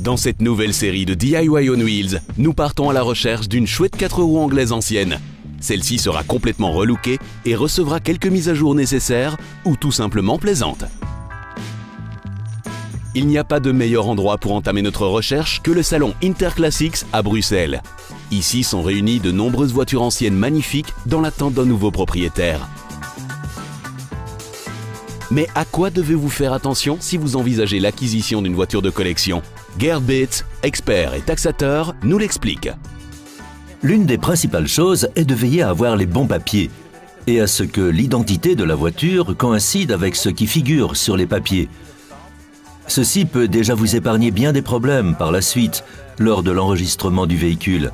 Dans cette nouvelle série de DIY on Wheels, nous partons à la recherche d'une chouette 4 roues anglaise ancienne. Celle-ci sera complètement relookée et recevra quelques mises à jour nécessaires ou tout simplement plaisantes. Il n'y a pas de meilleur endroit pour entamer notre recherche que le salon Interclassics à Bruxelles. Ici sont réunies de nombreuses voitures anciennes magnifiques dans l'attente d'un nouveau propriétaire. Mais à quoi devez-vous faire attention si vous envisagez l'acquisition d'une voiture de collection? Gerd Beets, expert et taxateur, nous l'explique. L'une des principales choses est de veiller à avoir les bons papiers et à ce que l'identité de la voiture coïncide avec ce qui figure sur les papiers. Ceci peut déjà vous épargner bien des problèmes par la suite, lors de l'enregistrement du véhicule.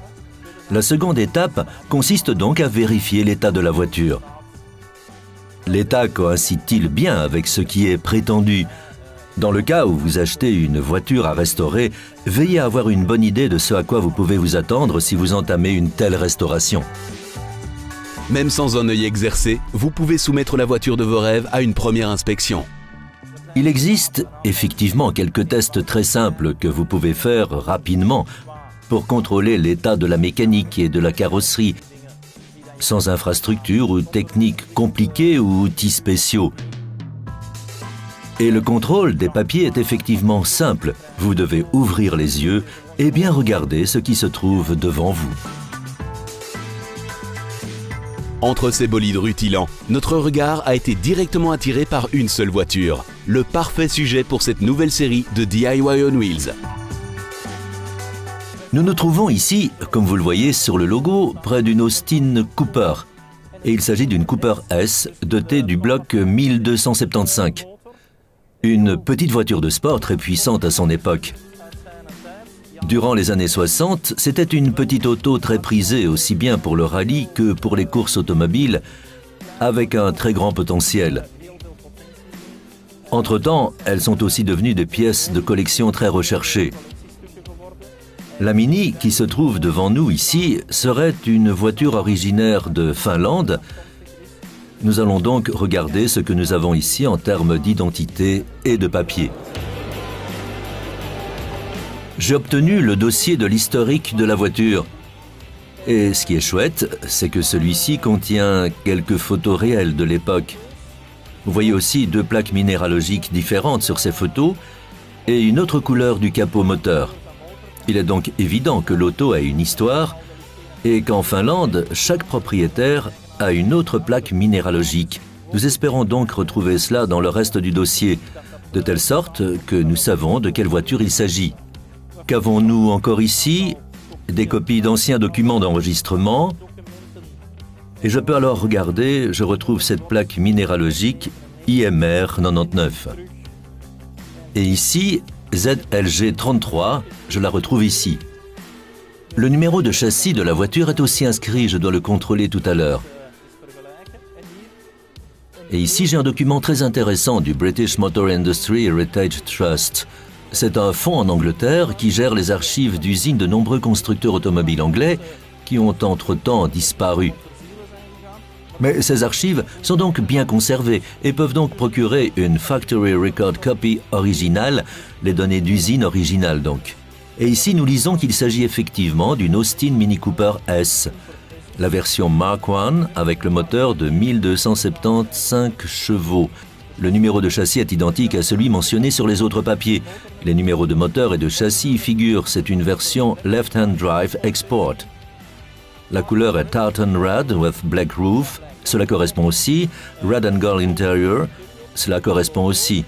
La seconde étape consiste donc à vérifier l'état de la voiture. L'état coïncide-t-il bien avec ce qui est prétendu? Dans le cas où vous achetez une voiture à restaurer, veillez à avoir une bonne idée de ce à quoi vous pouvez vous attendre si vous entamez une telle restauration. Même sans un œil exercé, vous pouvez soumettre la voiture de vos rêves à une première inspection. Il existe effectivement quelques tests très simples que vous pouvez faire rapidement pour contrôler l'état de la mécanique et de la carrosserie, sans infrastructure ou techniques compliquées ou outils spéciaux. Et le contrôle des papiers est effectivement simple. Vous devez ouvrir les yeux et bien regarder ce qui se trouve devant vous. Entre ces bolides rutilants, notre regard a été directement attiré par une seule voiture. Le parfait sujet pour cette nouvelle série de DIY on Wheels. Nous nous trouvons ici, comme vous le voyez sur le logo, près d'une Austin Cooper. Et il s'agit d'une Cooper S dotée du bloc 1275. Une petite voiture de sport très puissante à son époque. Durant les années 60, c'était une petite auto très prisée aussi bien pour le rallye que pour les courses automobiles, avec un très grand potentiel. Entre-temps, elles sont aussi devenues des pièces de collection très recherchées. La Mini, qui se trouve devant nous ici, serait une voiture originaire de Finlande. Nous allons donc regarder ce que nous avons ici en termes d'identité et de papier. J'ai obtenu le dossier de l'historique de la voiture. Et ce qui est chouette, c'est que celui-ci contient quelques photos réelles de l'époque. Vous voyez aussi 2 plaques minéralogiques différentes sur ces photos et une autre couleur du capot moteur. Il est donc évident que l'auto a une histoire et qu'en Finlande, chaque propriétaire a une autre plaque minéralogique. Nous espérons donc retrouver cela dans le reste du dossier, de telle sorte que nous savons de quelle voiture il s'agit. Qu'avons-nous encore ici? Des copies d'anciens documents d'enregistrement. Et je peux alors regarder, je retrouve cette plaque minéralogique IMR 99. Et ici, ZLG 33, je la retrouve ici. Le numéro de châssis de la voiture est aussi inscrit, je dois le contrôler tout à l'heure. Et ici, j'ai un document très intéressant du British Motor Industry Heritage Trust. C'est un fonds en Angleterre qui gère les archives d'usines de nombreux constructeurs automobiles anglais qui ont entre-temps disparu. Mais ces archives sont donc bien conservées et peuvent donc procurer une Factory Record Copy originale, les données d'usine originales donc. Et ici, nous lisons qu'il s'agit effectivement d'une Austin Mini Cooper S, la version Mark I avec le moteur de 1275 chevaux. Le numéro de châssis est identique à celui mentionné sur les autres papiers. Les numéros de moteur et de châssis y figurent. C'est une version Left-Hand Drive Export. La couleur est Tartan Red with Black Roof. Cela correspond aussi. Red and Gold Interior. Cela correspond aussi.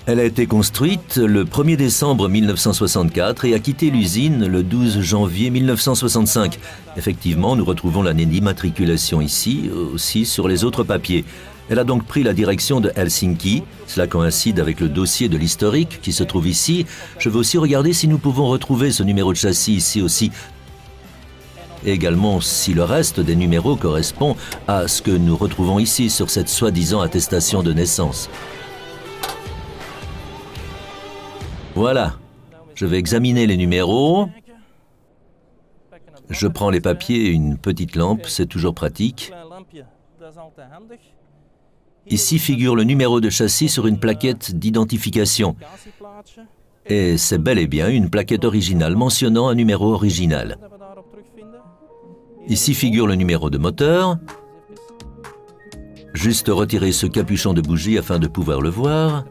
Elle a été construite le 1er décembre 1964 et a quitté l'usine le 12 janvier 1965. Effectivement, nous retrouvons l'année d'immatriculation ici, aussi sur les autres papiers. Elle a donc pris la direction de Helsinki. Cela coïncide avec le dossier de l'historique qui se trouve ici. Je veux aussi regarder si nous pouvons retrouver ce numéro de châssis ici aussi. Et également si le reste des numéros correspond à ce que nous retrouvons ici sur cette soi-disant attestation de naissance. Voilà. Je vais examiner les numéros. Je prends les papiers et une petite lampe, c'est toujours pratique. Ici figure le numéro de châssis sur une plaquette d'identification. Et c'est bel et bien une plaquette originale mentionnant un numéro original. Ici figure le numéro de moteur. Juste retirer ce capuchon de bougie afin de pouvoir le voir.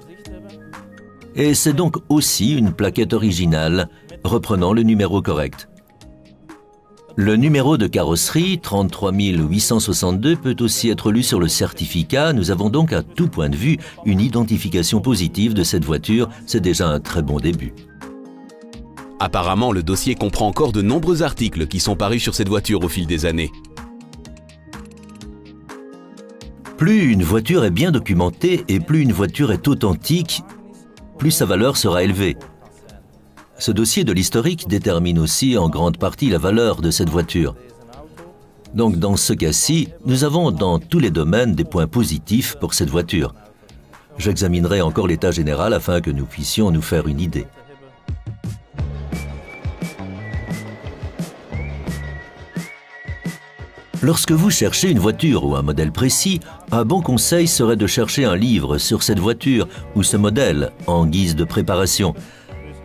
Et c'est donc aussi une plaquette originale reprenant le numéro correct. Le numéro de carrosserie 33 862 peut aussi être lu sur le certificat. Nous avons donc à tout point de vue une identification positive de cette voiture. C'est déjà un très bon début. Apparemment, le dossier comprend encore de nombreux articles qui sont parus sur cette voiture au fil des années. Plus une voiture est bien documentée et plus une voiture est authentique, plus sa valeur sera élevée. Ce dossier de l'historique détermine aussi en grande partie la valeur de cette voiture. Donc dans ce cas-ci, nous avons dans tous les domaines des points positifs pour cette voiture. J'examinerai encore l'état général afin que nous puissions nous faire une idée. Lorsque vous cherchez une voiture ou un modèle précis, un bon conseil serait de chercher un livre sur cette voiture ou ce modèle en guise de préparation.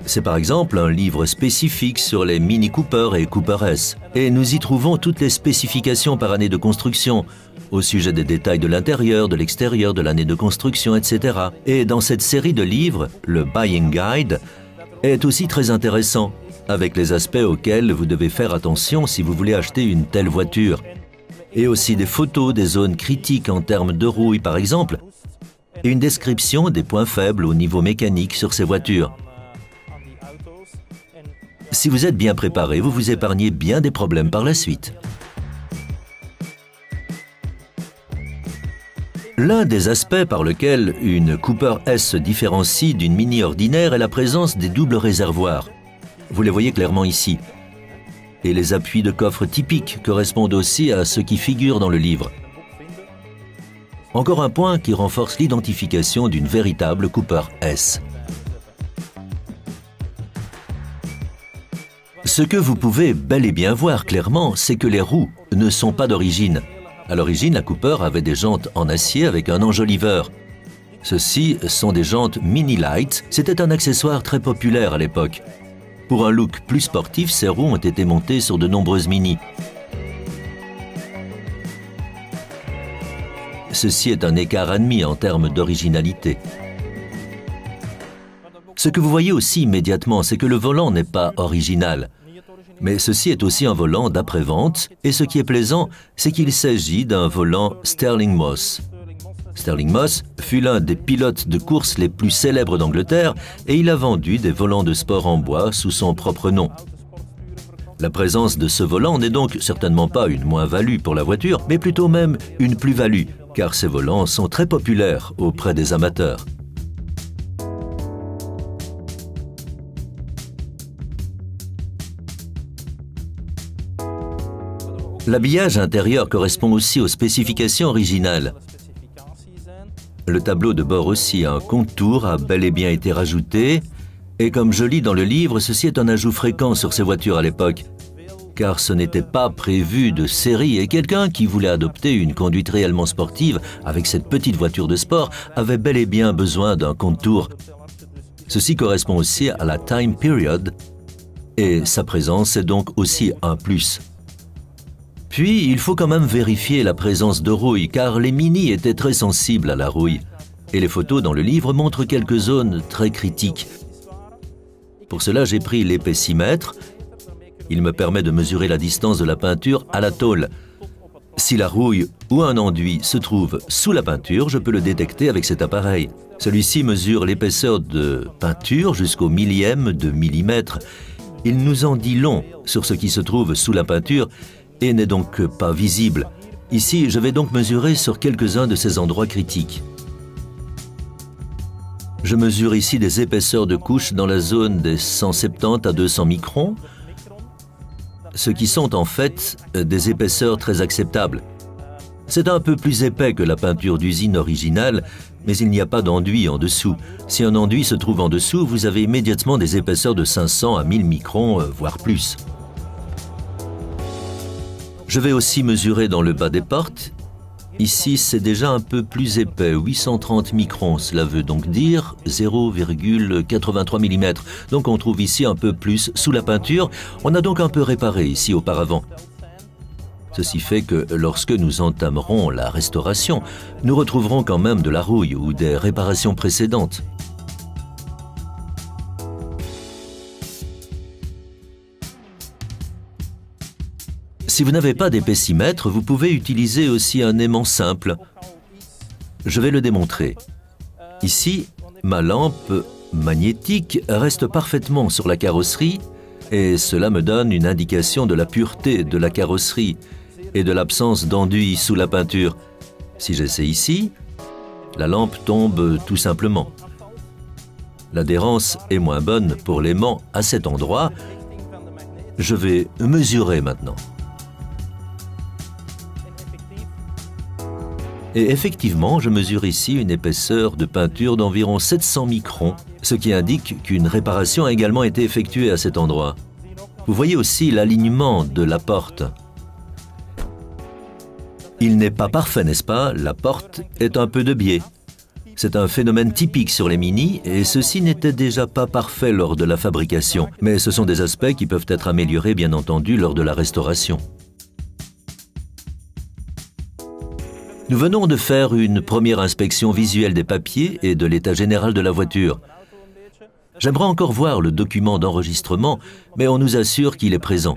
C'est par exemple un livre spécifique sur les Mini Cooper et Cooper S. Et nous y trouvons toutes les spécifications par année de construction, au sujet des détails de l'intérieur, de l'extérieur, de l'année de construction, etc. Et dans cette série de livres, le Buying Guide est aussi très intéressant, avec les aspects auxquels vous devez faire attention si vous voulez acheter une telle voiture. Et aussi des photos des zones critiques en termes de rouille, par exemple, et une description des points faibles au niveau mécanique sur ces voitures. Si vous êtes bien préparé, vous vous épargnez bien des problèmes par la suite. L'un des aspects par lequel une Cooper S se différencie d'une Mini ordinaire est la présence des doubles réservoirs. Vous les voyez clairement ici. Et les appuis de coffre typiques correspondent aussi à ce qui figure dans le livre. Encore un point qui renforce l'identification d'une véritable Cooper S. Ce que vous pouvez bel et bien voir clairement, c'est que les roues ne sont pas d'origine. À l'origine, la Cooper avait des jantes en acier avec un enjoliveur. Ceux-ci sont des jantes Mini Light. C'était un accessoire très populaire à l'époque. Pour un look plus sportif, ces roues ont été montées sur de nombreuses Mini. Ceci est un écart admis en termes d'originalité. Ce que vous voyez aussi immédiatement, c'est que le volant n'est pas original. Mais ceci est aussi un volant d'après-vente, et ce qui est plaisant, c'est qu'il s'agit d'un volant Stirling Moss. Stirling Moss fut l'un des pilotes de course les plus célèbres d'Angleterre et il a vendu des volants de sport en bois sous son propre nom. La présence de ce volant n'est donc certainement pas une moins-value pour la voiture, mais plutôt même une plus-value, car ces volants sont très populaires auprès des amateurs. L'habillage intérieur correspond aussi aux spécifications originales. Le tableau de bord aussi, un contour a bel et bien été rajouté. Et comme je lis dans le livre, ceci est un ajout fréquent sur ces voitures à l'époque. Car ce n'était pas prévu de série et quelqu'un qui voulait adopter une conduite réellement sportive avec cette petite voiture de sport avait bel et bien besoin d'un contour. Ceci correspond aussi à la time period et sa présence est donc aussi un plus. Puis, il faut quand même vérifier la présence de rouille, car les Mini étaient très sensibles à la rouille. Et les photos dans le livre montrent quelques zones très critiques. Pour cela, j'ai pris l'épaissimètre. Il me permet de mesurer la distance de la peinture à la tôle. Si la rouille ou un enduit se trouve sous la peinture, je peux le détecter avec cet appareil. Celui-ci mesure l'épaisseur de peinture jusqu'au millième de millimètre. Il nous en dit long sur ce qui se trouve sous la peinture et n'est donc pas visible. Ici, je vais donc mesurer sur quelques-uns de ces endroits critiques. Je mesure ici des épaisseurs de couche dans la zone des 170 à 200 microns, ce qui sont en fait des épaisseurs très acceptables. C'est un peu plus épais que la peinture d'usine originale, mais il n'y a pas d'enduit en dessous. Si un enduit se trouve en dessous, vous avez immédiatement des épaisseurs de 500 à 1000 microns, voire plus. Je vais aussi mesurer dans le bas des portes. Ici, c'est déjà un peu plus épais, 830 microns. Cela veut donc dire 0,83 mm. Donc on trouve ici un peu plus sous la peinture. On a donc un peu réparé ici auparavant. Ceci fait que lorsque nous entamerons la restauration, nous retrouverons quand même de la rouille ou des réparations précédentes. Si vous n'avez pas d'épaissimètre, vous pouvez utiliser aussi un aimant simple. Je vais le démontrer. Ici, ma lampe magnétique reste parfaitement sur la carrosserie et cela me donne une indication de la pureté de la carrosserie et de l'absence d'enduit sous la peinture. Si j'essaie ici, la lampe tombe tout simplement. L'adhérence est moins bonne pour l'aimant à cet endroit. Je vais mesurer maintenant. Et effectivement, je mesure ici une épaisseur de peinture d'environ 700 microns, ce qui indique qu'une réparation a également été effectuée à cet endroit. Vous voyez aussi l'alignement de la porte. Il n'est pas parfait, n'est-ce pas? La porte est un peu de biais. C'est un phénomène typique sur les Mini et ceci n'était déjà pas parfait lors de la fabrication. Mais ce sont des aspects qui peuvent être améliorés, bien entendu, lors de la restauration. Nous venons de faire une première inspection visuelle des papiers et de l'état général de la voiture. J'aimerais encore voir le document d'enregistrement, mais on nous assure qu'il est présent.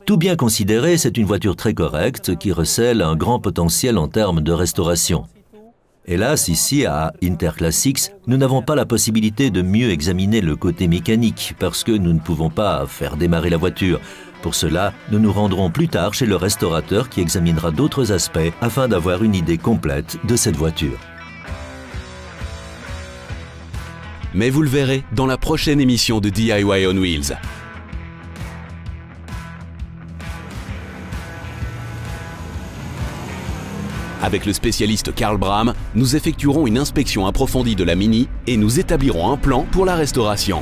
Tout bien considéré, c'est une voiture très correcte qui recèle un grand potentiel en termes de restauration. Hélas, ici à Interclassics, nous n'avons pas la possibilité de mieux examiner le côté mécanique parce que nous ne pouvons pas faire démarrer la voiture. Pour cela, nous nous rendrons plus tard chez le restaurateur qui examinera d'autres aspects afin d'avoir une idée complète de cette voiture. Mais vous le verrez dans la prochaine émission de DIY on Wheels. Avec le spécialiste Karl Bram, nous effectuerons une inspection approfondie de la Mini et nous établirons un plan pour la restauration.